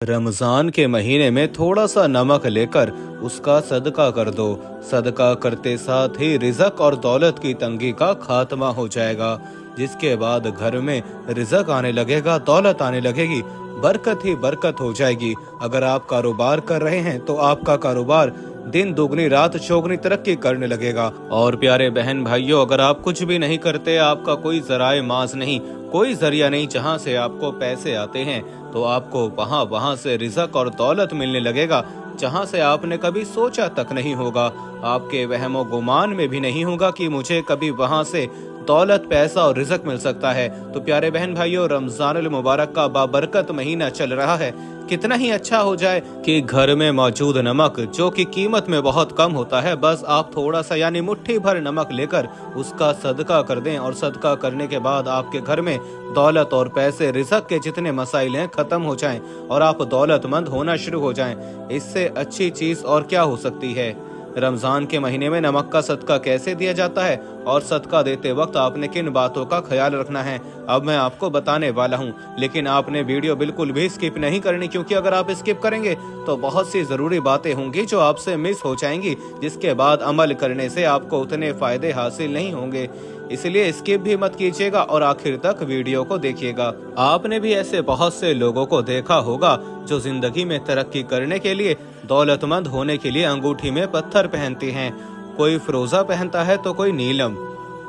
रमजान के महीने में थोड़ा सा नमक लेकर उसका सदका कर दो। सदका करते साथ ही रिज़्क और दौलत की तंगी का खात्मा हो जाएगा, जिसके बाद घर में रिज़्क आने लगेगा, दौलत आने लगेगी, बरकत ही बरकत हो जाएगी। अगर आप कारोबार कर रहे हैं तो आपका कारोबार दिन दुगनी रात चौगनी तरक्की करने लगेगा। और प्यारे बहन भाइयों, अगर आप कुछ भी नहीं करते, आपका कोई जराए माज नहीं, कोई जरिया नहीं जहां से आपको पैसे आते हैं, तो आपको वहां से रिज़्क और दौलत मिलने लगेगा जहां से आपने कभी सोचा तक नहीं होगा। आपके वहमो गुमान में भी नहीं होगा कि मुझे कभी वहां से दौलत, पैसा और रिज़्क मिल सकता है। तो प्यारे बहन भाइयों, रमजानुल मुबारक का बाबरकत महीना चल रहा है। कितना ही अच्छा हो जाए कि घर में मौजूद नमक, जो कि कीमत में बहुत कम होता है, बस आप थोड़ा सा यानी मुट्ठी भर नमक लेकर उसका सदका कर दें, और सदका करने के बाद आपके घर में दौलत और पैसे, रिज़्क के जितने मसाइल हैं खत्म हो जाएं और आप दौलतमंद होना शुरू हो जाएं। इससे अच्छी चीज और क्या हो सकती है। रमजान के महीने में नमक का सदका कैसे दिया जाता है और सदका देते वक्त आपने किन बातों का ख्याल रखना है, अब मैं आपको बताने वाला हूं। लेकिन आपने वीडियो बिल्कुल भी स्किप नहीं करनी, क्योंकि अगर आप स्किप करेंगे तो बहुत सी जरूरी बातें होंगी जो आपसे मिस हो जाएंगी, जिसके बाद अमल करने से आपको उतने फायदे हासिल नहीं होंगे। इसलिए स्किप भी मत कीजिएगा और आखिर तक वीडियो को देखिएगा। आपने भी ऐसे बहुत से लोगों को देखा होगा जो जिंदगी में तरक्की करने के लिए, दौलतमंद होने के लिए अंगूठी में पत्थर पहनते हैं। कोई फिरोजा पहनता है तो कोई नीलम,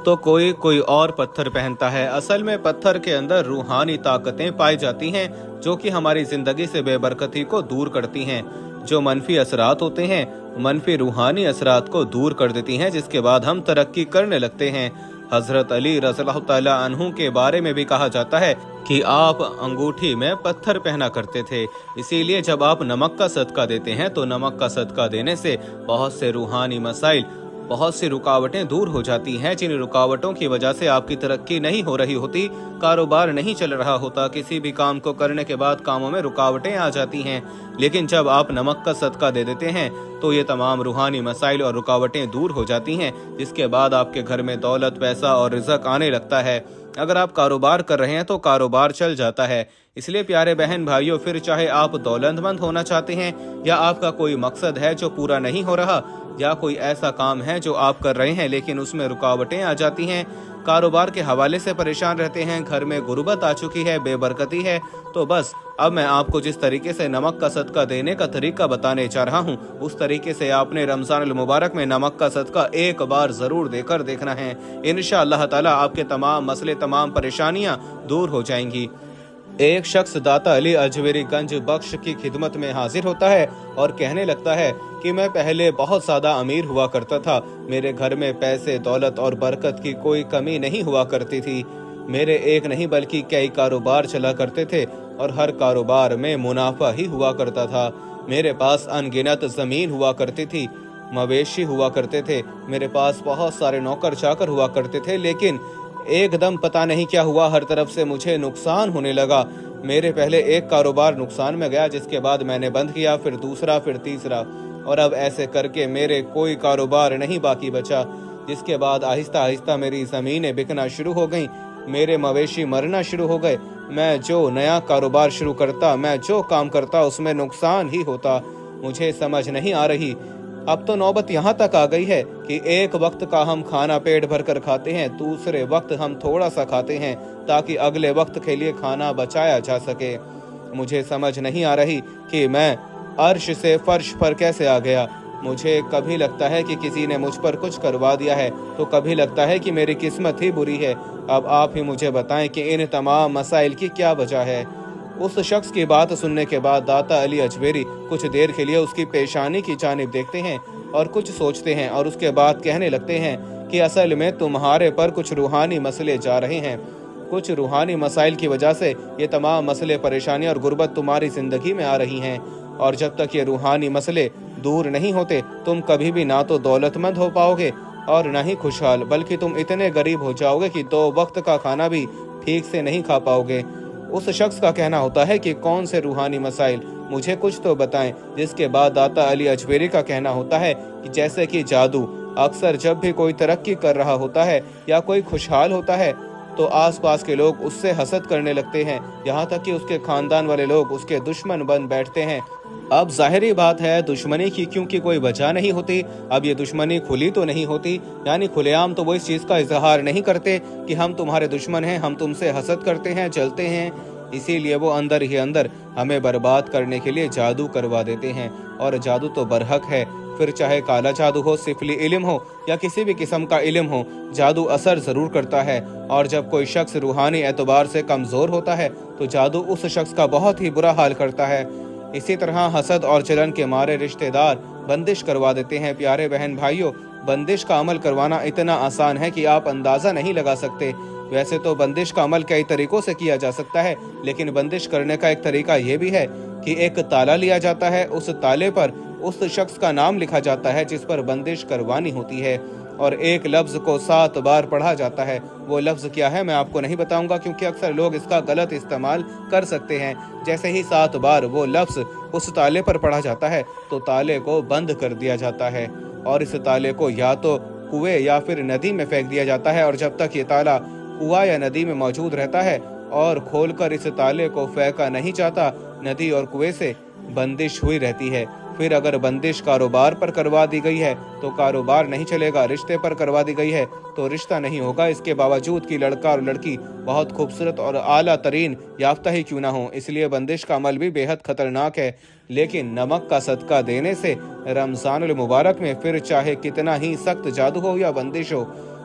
तो कोई और पत्थर पहनता है। असल में पत्थर के अंदर रूहानी ताकतें पाई जाती हैं, जो कि हमारी जिंदगी से बेबरकती को दूर करती हैं। जो मनफी असरात होते हैं, मनफी रूहानी असरात को दूर कर देती हैं, जिसके बाद हम तरक्की करने लगते हैं। हजरत अली रज़ियल्लाहु तआला अन्हु के बारे में भी कहा जाता है कि आप अंगूठी में पत्थर पहना करते थे। इसीलिए जब आप नमक का सदका देते हैं तो नमक का सदका देने से बहुत से रूहानी मसाइल, बहुत सी रुकावटें दूर हो जाती हैं, जिन रुकावटों की वजह से आपकी तरक्की नहीं हो रही होती, कारोबार नहीं चल रहा होता, किसी भी काम को करने के बाद कामों में रुकावटें आ जाती हैं। लेकिन जब आप नमक का सदका दे देते हैं तो ये तमाम रूहानी मसाइल और रुकावटें दूर हो जाती हैं, जिसके बाद आपके घर में दौलत, पैसा और रिज़्क आने लगता है। अगर आप कारोबार कर रहे हैं तो कारोबार चल जाता है। इसलिए प्यारे बहन भाइयों, फिर चाहे आप दौलतमंद होना चाहते हैं या आपका कोई मकसद है जो पूरा नहीं हो रहा, या कोई ऐसा काम है जो आप कर रहे हैं लेकिन उसमें रुकावटें आ जाती हैं, कारोबार के हवाले से परेशान रहते हैं, घर में गुर्बत आ चुकी है, बेबरकती है, तो बस अब मैं आपको जिस तरीके से नमक का सदका देने का तरीका बताने जा रहा हूँ, उस तरीके से आपने रमजानुल मुबारक में नमक का सदका एक बार जरूर देकर देखना है। इंशाअल्लाह ताला आपके तमाम मसले, तमाम परेशानियां दूर हो जाएंगी। एक शख्स दाता अली अजमेरी गंज बख्श की खिदमत में हाजिर होता है और कहने लगता है कि मैं पहले बहुत ज्यादा अमीर हुआ करता था। मेरे घर में पैसे, दौलत और बरकत की कोई कमी नहीं हुआ करती थी। मेरे एक नहीं बल्कि कई कारोबार चला करते थे और हर कारोबार में मुनाफा ही हुआ करता था। मेरे पास अनगिनत जमीन हुआ करती थी, मवेशी हुआ करते थे, मेरे पास बहुत सारे नौकर चाकर हुआ करते थे। लेकिन एकदम पता नहीं क्या हुआ, हर तरफ से मुझे नुकसान होने लगा। मेरे पहले एक कारोबार नुकसान में गया, जिसके बाद मैंने बंद किया, फिर दूसरा, फिर तीसरा, और अब ऐसे करके मेरे कोई कारोबार नहीं बाकी बचा। जिसके बाद आहिस्ता आहिस्ता मेरी ज़मीनें बिकना शुरू हो गईं, मेरे मवेशी मरना शुरू हो गए। मैं जो नया कारोबार शुरू करता, मैं जो काम करता, उसमें नुकसान ही होता। मुझे समझ नहीं आ रही। अब तो नौबत यहाँ तक आ गई है कि एक वक्त का हम खाना पेट भर कर खाते हैं, दूसरे वक्त हम थोड़ा सा खाते हैं ताकि अगले वक्त के लिए खाना बचाया जा सके। मुझे समझ नहीं आ रही कि मैं अर्श से फर्श पर कैसे आ गया। मुझे कभी लगता है कि किसी ने मुझ पर कुछ करवा दिया है, तो कभी लगता है कि मेरी किस्मत ही बुरी है। अब आप ही मुझे बताएं कि इन तमाम मसाइल की क्या वजह है। उस शख्स की बात सुनने के बाद दाता अली अजमेरी कुछ देर के लिए उसकी पेशानी की जानिब देखते हैं और कुछ सोचते हैं, और उसके बाद कहने लगते हैं कि असल में तुम्हारे पर कुछ रूहानी मसले जा रहे हैं। कुछ रूहानी मसाइल की वजह से ये तमाम मसले, परेशानी और गुर्बत तुम्हारी जिंदगी में आ रही हैं, और जब तक ये रूहानी मसले दूर नहीं होते, तुम कभी भी ना तो दौलतमंद हो पाओगे और ना ही खुशहाल, बल्कि तुम इतने गरीब हो जाओगे कि 2 वक्त का खाना भी ठीक से नहीं खा पाओगे। उस शख्स का कहना होता है कि कौन से रूहानी मसाइल, मुझे कुछ तो बताएं। जिसके बाद दाता अली अजमेरी का कहना होता है कि जैसे कि जादू, अक्सर जब भी कोई तरक्की कर रहा होता है या कोई खुशहाल होता है, तो आस पास के लोग उससे हसद करने लगते हैं, यहाँ तक कि उसके खानदान वाले लोग उसके दुश्मन बन बैठते हैं। अब जाहिरी बात है दुश्मनी की क्योंकि कोई वजह नहीं होती। अब ये दुश्मनी खुली तो नहीं होती, यानी खुलेआम तो वो इस चीज़ का इजहार नहीं करते कि हम तुम्हारे दुश्मन हैं, हम तुमसे हसद करते हैं, जलते हैं। इसीलिए वो अंदर ही अंदर हमें बर्बाद करने के लिए जादू करवा देते हैं। और जादू तो बरहक है, फिर चाहे काला जादू हो, सिफली इल्म हो या किसी भी किस्म का इल्म हो, जादू असर जरूर करता है। और जब कोई शख्स रूहानी एतबार से कमजोर होता है तो जादू उस शख्स का बहुत ही बुरा हाल करता है। इसी तरह हसद और जलन के मारे रिश्तेदार बंदिश करवा देते हैं। प्यारे बहन भाइयों, बंदिश का अमल करवाना इतना आसान है कि आप अंदाजा नहीं लगा सकते। वैसे तो बंदिश का अमल कई तरीकों से किया जा सकता है, लेकिन बंदिश करने का एक तरीका ये भी है कि एक ताला लिया जाता है, उस ताले पर उस शख्स का नाम लिखा जाता है जिस पर बंदिश करवानी होती है, और एक लफ्ज को 7 बार पढ़ा जाता है। वो लफ्ज क्या है मैं आपको नहीं बताऊंगा, क्योंकि अक्सर लोग इसका गलत इस्तेमाल कर सकते हैं। जैसे ही 7 बार वो लफ्ज उस ताले पर पढ़ा जाता है तो ताले को बंद कर दिया जाता है, और इस ताले को या तो कुएं या फिर नदी में फेंक दिया जाता है। और जब तक ये ताला कुआं या नदी में मौजूद रहता है और खोलकर इस ताले को फेंका नहीं जाता, नदी और कुएं से बंदिश हुई रहती है। फिर अगर बंदिश कारोबार पर करवा दी गई है तो कारोबार नहीं चलेगा, रिश्ते पर करवा दी गई है तो रिश्ता नहीं होगा, इसके बावजूद कि लड़का और लड़की बहुत खूबसूरत और आला तरीन याफ्ता ही क्यों ना हो। इसलिए बंदिश का अमल भी बेहद खतरनाक है। लेकिन नमक का सदका देने से रमजानुल मुबारक में फिर चाहे कितना ही सख्त जादू हो या बंदिश हो,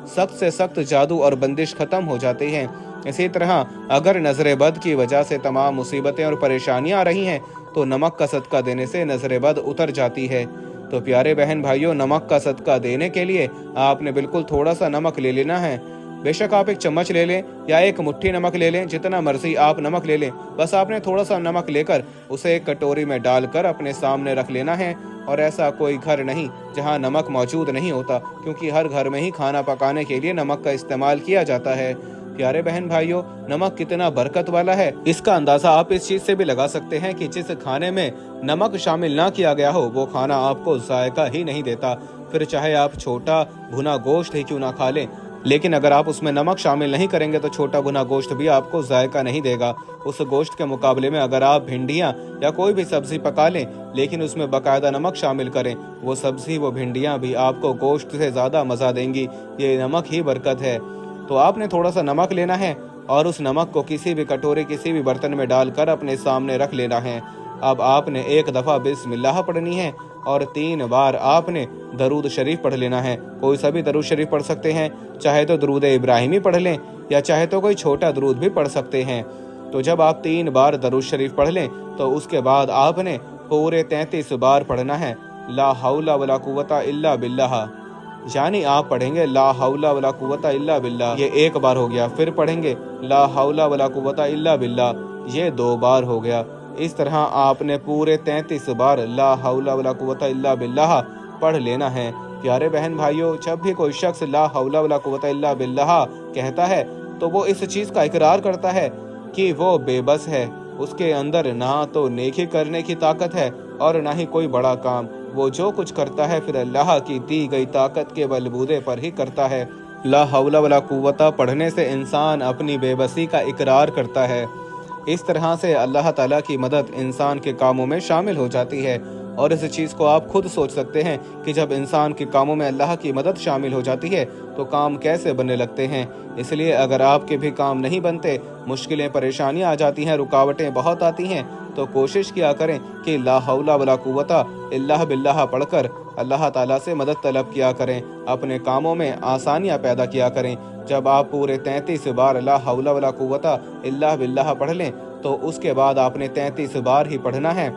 सख्त से सख्त जादू और बंदिश खत्म हो जाते हैं। इसी तरह अगर नजर बद की वजह से तमाम मुसीबतें और परेशानियां आ रही हैं तो नमक का सदका देने से नजर बद उतर जाती है। तो प्यारे बहन भाइयों, नमक का सदका देने के लिए आपने बिल्कुल थोड़ा सा नमक ले लेना है। बेशक आप एक चम्मच ले लें या एक मुट्ठी नमक ले लें, जितना मर्जी आप नमक ले लें, बस आपने थोड़ा सा नमक लेकर उसे एक कटोरी में डालकर अपने सामने रख लेना है। और ऐसा कोई घर नहीं जहां नमक मौजूद नहीं होता, क्योंकि हर घर में ही खाना पकाने के लिए नमक का इस्तेमाल किया जाता है। प्यारे बहन भाइयों, नमक कितना बरकत वाला है इसका अंदाजा आप इस चीज से भी लगा सकते हैं कि जिस खाने में नमक शामिल ना किया गया हो वो खाना आपको जायका ही नहीं देता। फिर चाहे आप छोटा भुना गोश्त ही क्यों ना खा लें, लेकिन अगर आप उसमें नमक शामिल नहीं करेंगे तो छोटा भुना गोश्त भी आपको जायका नहीं देगा। उस गोश्त के मुकाबले में अगर आप भिंडियां या कोई भी सब्जी पका लें लेकिन उसमें बाकायदा नमक शामिल करें, वो सब्जी वो भिंडियां भी आपको गोश्त से ज्यादा मजा देंगी। ये नमक ही बरकत है। तो आपने थोड़ा सा नमक लेना है और उस नमक को किसी भी कटोरे किसी भी बर्तन में डालकर अपने सामने रख लेना है। अब आपने एक दफा बिस्मिल्लाह पढ़नी है और 3 बार आपने दरूद शरीफ पढ़ लेना है। कोई सा भी दरूद शरीफ पढ़ सकते हैं, चाहे तो दरूद इब्राहिमी पढ़ लें या चाहे तो कोई छोटा दरूद भी पढ़ सकते हैं। तो जब आप 3 बार दरूद शरीफ पढ़ लें तो उसके बाद आपने पूरे 33 बार पढ़ना है ला हौला वला कुव्वता इल्ला बिल्लाह, यानी आप पढ़ेंगे ला हौला वला कुव्वता इल्ला बिल्लाह, ये 1 बार हो गया। फिर पढ़ेंगे ला हौला वला कुव्वता इल्ला बिल्लाह, ये 2 बार हो गया। इस तरह आपने पूरे 33 बार ला हौला वला कुव्वता इल्ला बिल्लाह पढ़ लेना है। प्यारे बहन भाइयों, जब भी कोई शख्स ला हौला वला कुव्वता इल्ला बिल्लाह कहता है तो वो इस चीज का इकरार करता है कि वो बेबस है, उसके अंदर ना तो नेकी करने की ताकत है और ना ही कोई बड़ा काम। वो जो कुछ करता है फिर अल्लाह की दी गई ताकत के बलबूते पर ही करता है। ला हौला वला कुव्वता पढ़ने से इंसान अपनी बेबसी का इकरार करता है। इस तरह से अल्लाह ताला की मदद इंसान के कामों में शामिल हो जाती है। और इस चीज़ को आप खुद सोच सकते हैं कि जब इंसान के कामों में अल्लाह की मदद शामिल हो जाती है तो काम कैसे बनने लगते हैं। इसलिए अगर आपके भी काम नहीं बनते, मुश्किलें परेशानियां आ जाती हैं, रुकावटें बहुत आती हैं, तो कोशिश किया करें कि ला हौला वला कुव्वता इल्ला बिल्लाह पढ़कर अल्लाह ताला से मदद तलब किया करें, अपने कामों में आसानियां पैदा किया करें। जब आप पूरे 33 बार ला हौला वला कुव्वता इल्ला बिल्लाह पढ़ लें तो उसके बाद आपने 33 बार ही पढ़ना है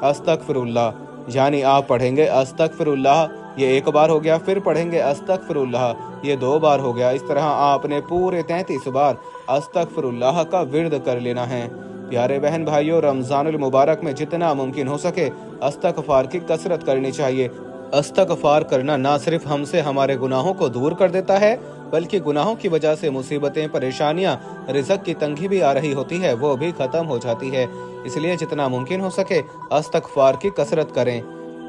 अस्तगफिरुल्लाह, यानी आप पढ़ेंगे अस्तगफिरुल्लाह, ये 1 बार हो गया। फिर पढ़ेंगे अस्तगफिरुल्लाह, ये 2 बार हो गया। इस तरह आपने पूरे 33 बार अस्तगफिरुल्लाह का विर्द कर लेना है। प्यारे बहन भाइयों, रमजानुल मुबारक में जितना मुमकिन हो सके इस्तगफार की कसरत करनी चाहिए। इस्तगफार करना ना सिर्फ हमसे हमारे गुनाहों को दूर कर देता है, बल्कि गुनाहों की वजह से मुसीबतें, परेशानियां, रिज़्क़ की तंगी भी आ रही होती है, वो भी खत्म हो जाती है। इसलिए जितना मुमकिन हो सके इस्तगफार की कसरत करें।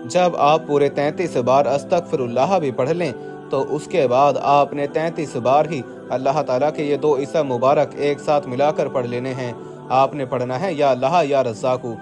जब आप पूरे 33 बार अस्तगफिरुल्लाह भी पढ़ लें तो उसके बाद आपने 33 बार ही اللہ ताला के ये 2 इसम मुबारक एक साथ मिलाकर पढ़ लेने हैं। आपने पढ़ना है या अल्लाह या रज़्ज़ाक़ु,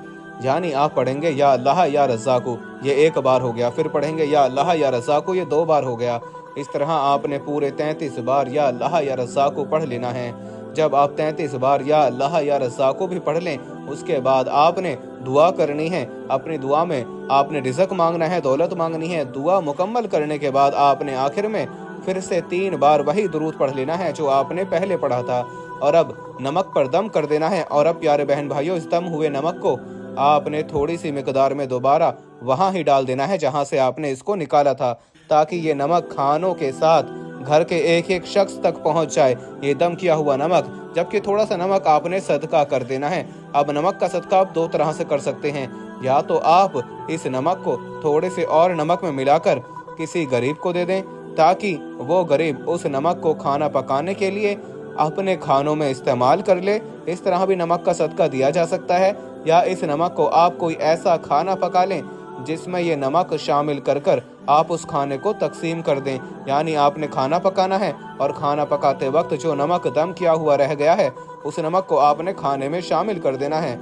यानी आप पढ़ेंगे या अल्लाह या रज़्ज़ाक़ु, ये 1 बार हो गया, फिर पढ़ेंगे या अल्लाह या रज़्ज़ाक़ु, ये 2 बार हो गया। इस तरह आपने पूरे 33 बार या अल्लाह या रज़्ज़ाक़ु पढ़ लेना है। जब आप 33 बार या अल्लाह या रज़्ज़ाक़ु भी पढ़ लें, उसके बाद आपने दुआ करनी है। अपनी दुआ में आपने रिज़्क़ मांगना है, दौलत मांगनी है। दुआ मुकम्मल करने के बाद आपने आखिर में फिर से 3 बार वही दुरूद पढ़ लेना है जो आपने पहले पढ़ा था। और अब नमक पर दम कर देना है। और अब प्यारे बहन भाइयों, इस दम हुए नमक को आपने थोड़ी सी मिकदार में दोबारा वहाँ ही डाल देना है जहाँ से आपने इसको निकाला था, ताकि ये नमक खानों के साथ घर के एक एक शख्स तक पहुँच जाए, ये दम किया हुआ नमक। जबकि थोड़ा सा नमक आपने सदका कर देना है। अब नमक का सदका आप 2 तरह से कर सकते हैं। या तो आप इस नमक को थोड़े से और नमक में मिलाकर किसी गरीब को दे दें, ताकि वो गरीब उस नमक को खाना पकाने के लिए अपने खानों में इस्तेमाल कर ले। इस तरह भी नमक का सदका दिया जा सकता है। या इस नमक को आप कोई ऐसा खाना पका लें जिसमें ये नमक शामिल कर आप उस खाने को तकसीम कर दें। यानी आपने खाना पकाना है और खाना पकाते वक्त जो नमक दम किया हुआ रह गया है, उस नमक को आपने खाने में शामिल कर देना है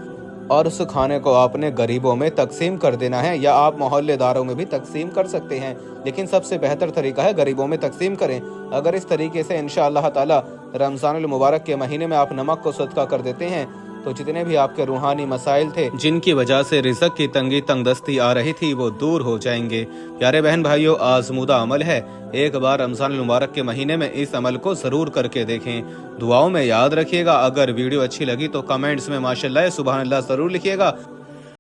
और उस खाने को आपने गरीबों में तकसीम कर देना है। या आप मोहल्लेदारों में भी तकसीम कर सकते हैं, लेकिन सबसे बेहतर तरीका है गरीबों में तकसीम करें। अगर इस तरीके से इंशाअल्लाह ताला रमज़ानुल मुबारक के महीने में आप नमक को सदका कर देते हैं, तो जितने भी आपके रूहानी मसाइल थे जिनकी वजह से रिज़्क़ की तंगी तंगदस्ती आ रही थी, वो दूर हो जाएंगे। प्यारे बहन भाइयों, आज़मूदा अमल है। एक बार रमज़ानुल मुबारक के महीने में इस अमल को ज़रूर करके देखें। दुआओं में याद रखिएगा। अगर वीडियो अच्छी लगी तो कमेंट्स में माशाअल्लाह सुभान अल्लाह ज़रूर लिखिएगा।